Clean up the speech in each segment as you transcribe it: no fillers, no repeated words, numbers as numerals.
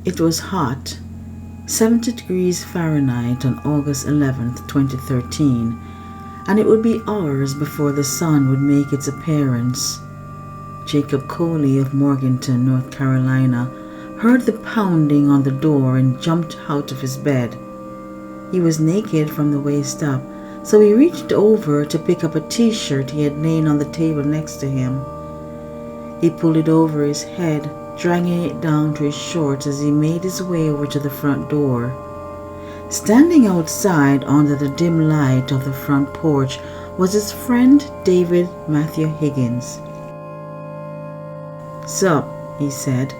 It was hot, 70 degrees Fahrenheit on August 11th, 2013, and it would be hours before the sun would make its appearance. Jacob Coley of Morganton, North Carolina, heard the pounding on the door and jumped out of his bed. He was naked from the waist up, so he reached over to pick up a t-shirt he had laid on the table next to him. He pulled it over his head, dragging it down to his shorts as he made his way over to the front door. Standing outside under the dim light of the front porch was his friend David Matthew Higgins. "Sup," he said,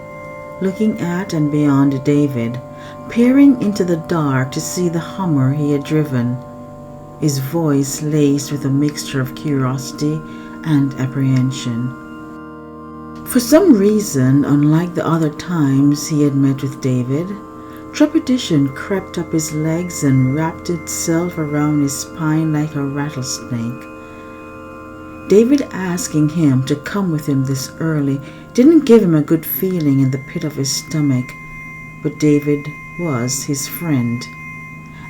looking at and beyond David, peering into the dark to see the Hummer he had driven, his voice laced with a mixture of curiosity and apprehension. For some reason, unlike the other times he had met with David, trepidation crept up his legs and wrapped itself around his spine like a rattlesnake. David asking him to come with him this early didn't give him a good feeling in the pit of his stomach, but David was his friend,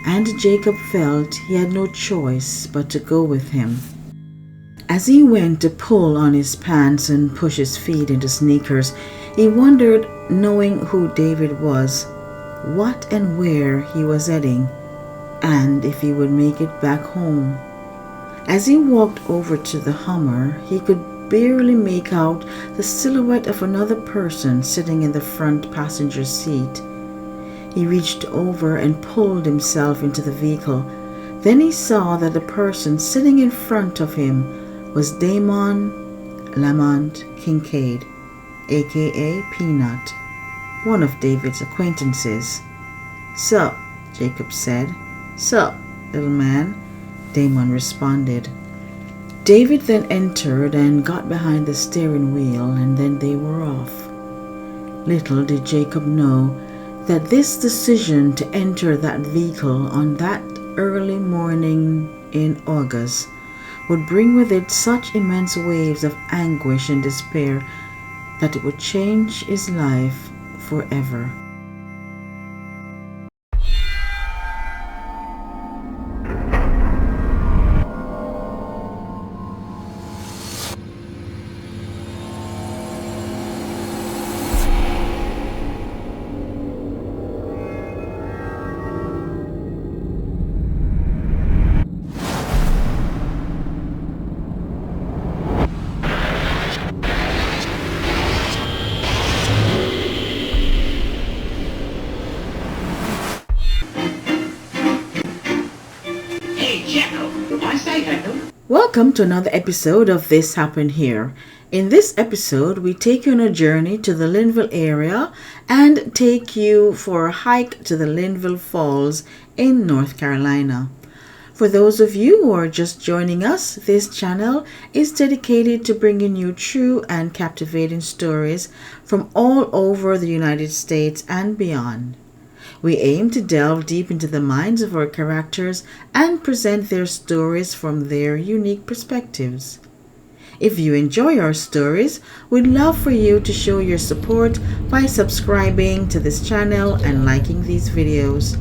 and Jacob felt he had no choice but to go with him. As he went to pull on his pants and push his feet into sneakers, he wondered, knowing who David was, what and where he was heading, and if he would make it back home. As he walked over to the Hummer, he could barely make out the silhouette of another person sitting in the front passenger seat. He reached over and pulled himself into the vehicle. Then he saw that the person sitting in front of him was Damon Lamont Kincaid, aka Peanut, one of David's acquaintances. "Sup," Jacob said. "Sup, little man," Damon responded. David then entered and got behind the steering wheel, and then they were off. Little did Jacob know that this decision to enter that vehicle on that early morning in August would bring with it such immense waves of anguish and despair that it would change his life forever. Welcome to another episode of This Happened Here. In this episode, we take you on a journey to the Linville area and take you for a hike to the Linville Falls in North Carolina. For those of you who are just joining us, this channel is dedicated to bringing you true and captivating stories from all over the United States and beyond. We aim to delve deep into the minds of our characters and present their stories from their unique perspectives. If you enjoy our stories, we'd love for you to show your support by subscribing to this channel and liking these videos.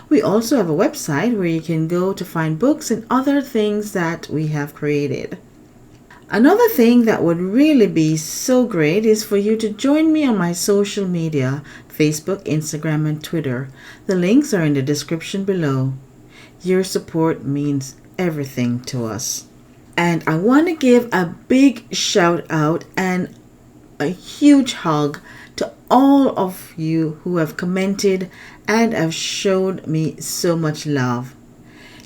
We also have a website where you can go to find books and other things that we have created. Another thing that would really be so great is for you to join me on my social media, Facebook, Instagram, and Twitter. The links are in the description below. Your support means everything to us. And I want to give a big shout out and a huge hug to all of you who have commented and have showed me so much love.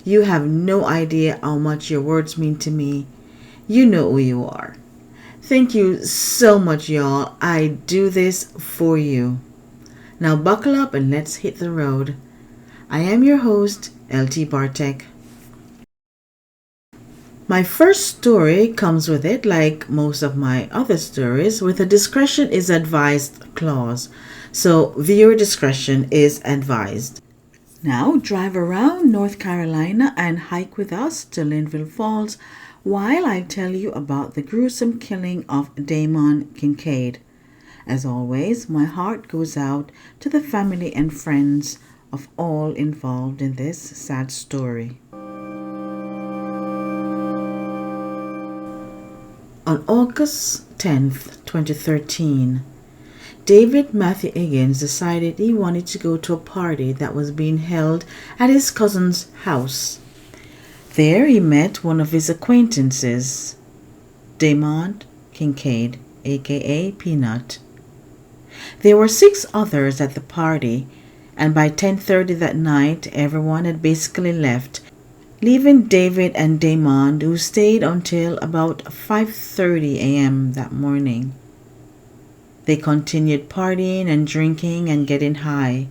You have no idea how much your words mean to me. You know who you are. Thank you so much, y'all. I do this for you. Now buckle up and let's hit the road. I am your host, LT Bartek. My first story comes with it, like most of my other stories, with a discretion is advised clause. So viewer discretion is advised. Now drive around North Carolina and hike with us to Linville Falls while I tell you about the gruesome killing of Damon Kincaid. As always, my heart goes out to the family and friends of all involved in this sad story. On August 10th, 2013, David Matthew Higgins decided he wanted to go to a party that was being held at his cousin's house. There he met one of his acquaintances, Damon Kincaid, aka Peanut. There were 6 others at the party, and by 10:30 that night everyone had basically left, leaving David and Damon, who stayed until about 5:30 a.m. that morning. They continued partying and drinking and getting high.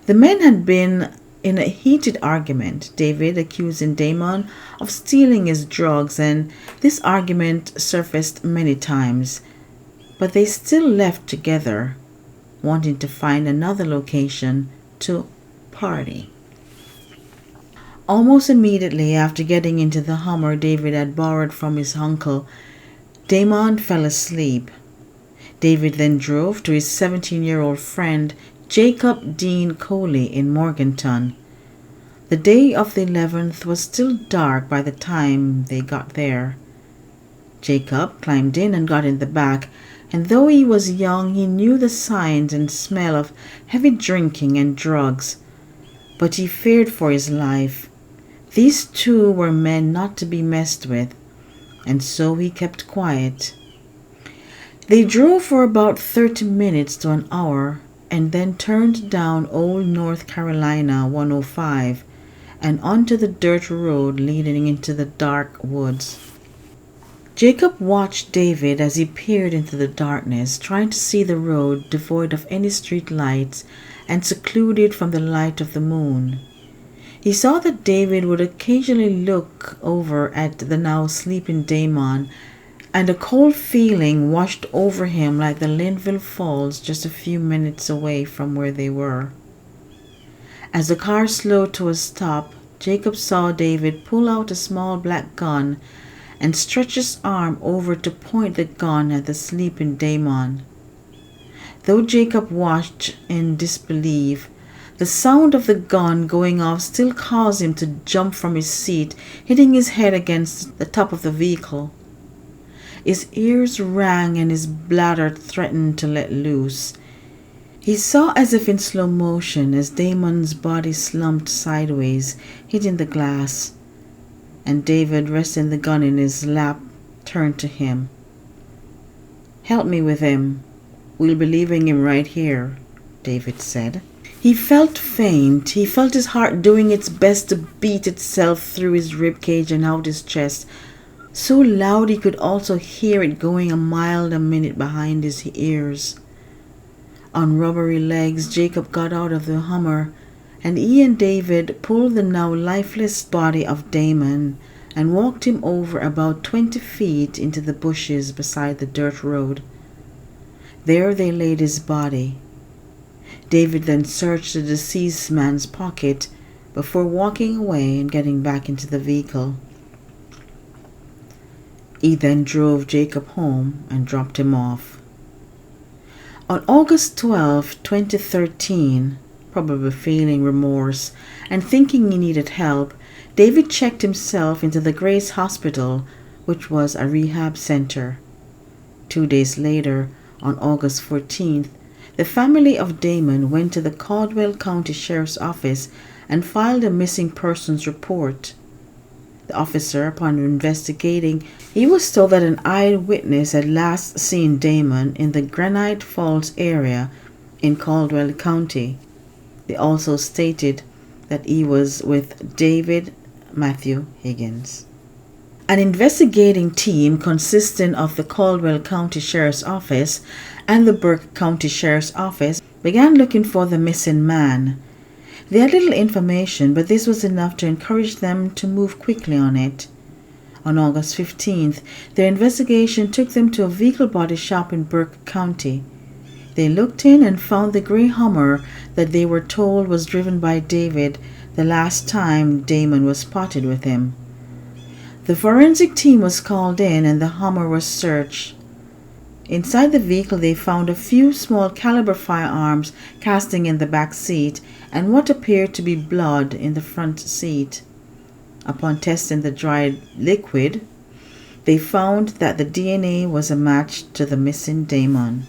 The men had been in a heated argument, David accusing Damon of stealing his drugs, and this argument surfaced many times, but they still left together, wanting to find another location to party. Almost immediately after getting into the Hummer David had borrowed from his uncle, Damon fell asleep. David then drove to his 17-year-old friend Jacob Dean Coley in Morganton. The day of the 11th was still dark by the time they got there. Jacob climbed in and got in the back, and though he was young, he knew the signs and smell of heavy drinking and drugs, but he feared for his life. These two were men not to be messed with, and so he kept quiet. They drove for about 30 minutes to an hour and then turned down Old North Carolina 105 and onto the dirt road leading into the dark woods. Jacob watched David as he peered into the darkness, trying to see the road devoid of any street lights and secluded from the light of the moon. He saw that David would occasionally look over at the now sleeping Damon, and a cold feeling washed over him like the Linville Falls just a few minutes away from where they were. As the car slowed to a stop, Jacob saw David pull out a small black gun and stretch his arm over to point the gun at the sleeping Damon. Though Jacob watched in disbelief, the sound of the gun going off still caused him to jump from his seat, hitting his head against the top of the vehicle. His ears rang and his bladder threatened to let loose. He saw as if in slow motion as Damon's body slumped sideways, hitting the glass, and David, resting the gun in his lap, turned to him. "Help me with him. We'll be leaving him right here," David said. He felt faint. He felt his heart doing its best to beat itself through his ribcage and out his chest, so loud he could also hear it going a mile a minute behind his ears. On rubbery legs, Jacob got out of the Hummer, and he and David pulled the now lifeless body of Damon and walked him over about 20 feet into the bushes beside the dirt road. There they laid his body. David then searched the deceased man's pocket before walking away and getting back into the vehicle. He then drove Jacob home and dropped him off. On August 12, 2013, probably feeling remorse and thinking he needed help, David checked himself into the Grace Hospital, which was a rehab center. 2 days later, on August 14th, the family of Damon went to the Caldwell County Sheriff's Office and filed a missing persons report. The officer, upon investigating, he was told that an eyewitness had last seen Damon in the Granite Falls area in Caldwell County. They also stated that he was with David Matthew Higgins. An investigating team consisting of the Caldwell County Sheriff's Office and the Burke County Sheriff's Office began looking for the missing man. They had little information, but this was enough to encourage them to move quickly on it. On August 15th, their investigation took them to a vehicle body shop in Burke County. They looked in and found the gray Hummer that they were told was driven by David the last time Damon was spotted with him. The forensic team was called in and the Hummer was searched. Inside the vehicle, they found a few small caliber firearms casting in the back seat and what appeared to be blood in the front seat. Upon testing the dried liquid, they found that the DNA was a match to the missing Damon.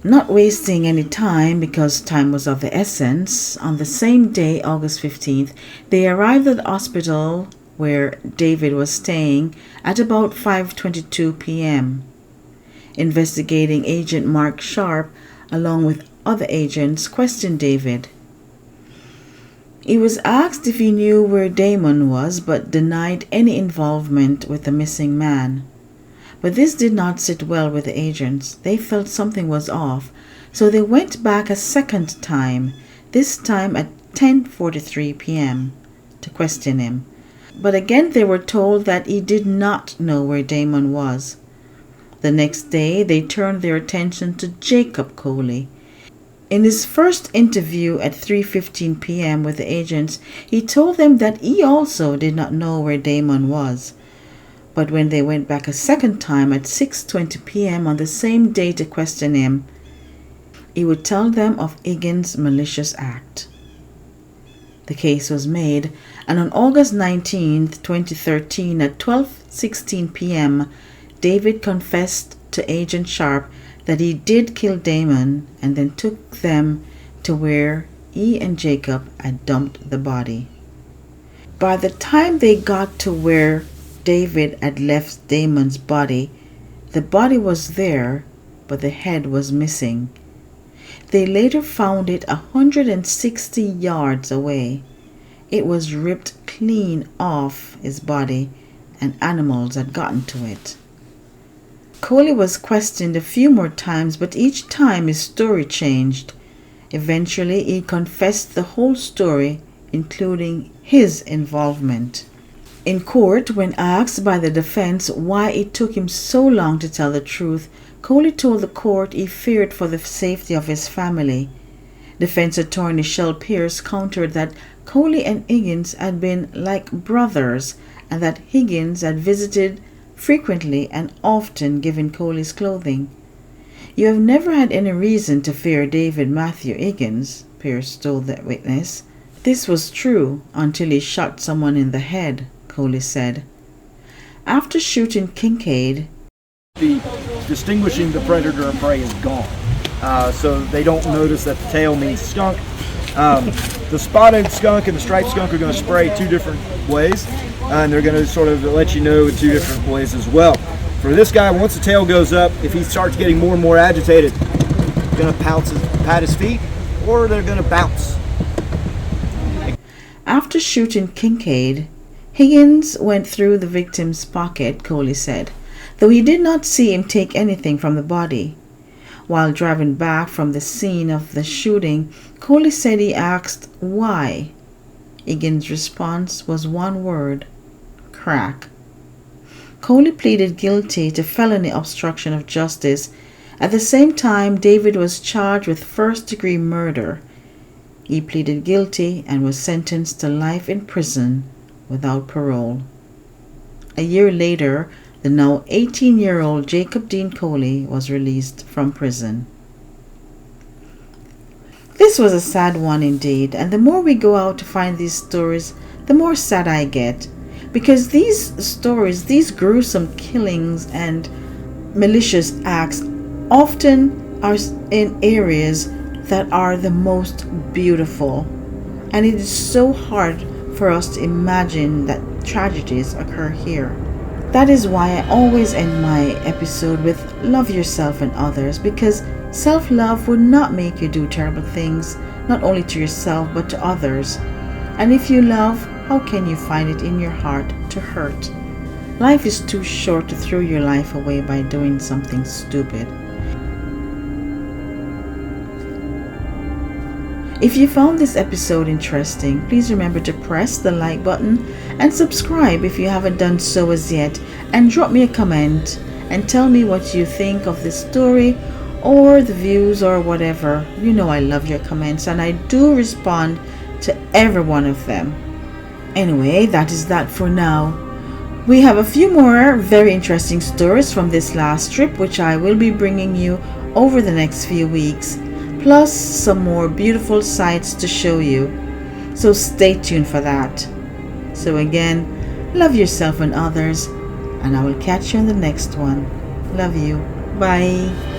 Not wasting any time, because time was of the essence, on the same day, August 15th, they arrived at the hospital where David was staying at about 5:22 p.m. Investigating agent Mark Sharp, along with other agents, questioned David. He was asked if he knew where Damon was, but denied any involvement with the missing man. But this did not sit well with the agents. They felt something was off, so they went back a second time, this time at 10:43 p.m., to question him. But again they were told that he did not know where Damon was. The next day they turned their attention to Jacob Coley. In his first interview at 3:15 p.m. with the agents, he told them that he also did not know where Damon was. But when they went back a second time at 6:20 p.m. on the same day to question him, he would tell them of Higgins' malicious act. The case was made, and on August 19, 2013 at 12:16 p.m., David confessed to Agent Sharp that he did kill Damon and then took them to where he and Jacob had dumped the body. By the time they got to where David had left Damon's body, the body was there, but the head was missing. They later found it 160 yards away. It was ripped clean off his body, and animals had gotten to it. Coley was questioned a few more times, but each time his story changed. Eventually, he confessed the whole story, including his involvement. In court, when asked by the defense why it took him so long to tell the truth, Coley told the court he feared for the safety of his family. Defense attorney Shell Pierce countered that Coley and Higgins had been like brothers and that Higgins had visited frequently and often given Coley's clothing. "You have never had any reason to fear David Matthew Higgins," Pierce told the witness. "This was true until he shot someone in the head," Coley said. After shooting Kincaid, the distinguishing the predator and prey is gone. So they don't notice that the tail means skunk. The spotted skunk and the striped skunk are going to spray two different ways, and they're going to sort of let you know in two different ways as well. For this guy, once the tail goes up, if he starts getting more and more agitated, they're going to pat his feet, or they're going to bounce. After shooting Kincaid, Higgins went through the victim's pocket, Coley said, though he did not see him take anything from the body. While driving back from the scene of the shooting, Coley said he asked why. Higgins' response was one word: crack. Coley pleaded guilty to felony obstruction of justice. At the same time, David was charged with first-degree murder. He pleaded guilty and was sentenced to life in prison without parole. A year later, the now 18-year-old Jacob Dean Coley was released from prison. This was a sad one indeed, and the more we go out to find these stories, the more sad I get, because these stories, these gruesome killings and malicious acts often are in areas that are the most beautiful, and it is so hard for us to imagine that tragedies occur here. That is why I always end my episode with love yourself and others, because self-love would not make you do terrible things, not only to yourself but to others. And if you love, how can you find it in your heart to hurt? Life is too short to throw your life away by doing something stupid. If you found this episode interesting, please remember to press the like button and subscribe if you haven't done so as yet, and drop me a comment and tell me what you think of this story or the views or whatever. You know I love your comments and I do respond to every one of them. Anyway, that is that for now. We have a few more very interesting stories from this last trip, which I will be bringing you over the next few weeks, plus some more beautiful sights to show you. So stay tuned for that. So again, love yourself and others, and I will catch you in the next one. Love you. Bye.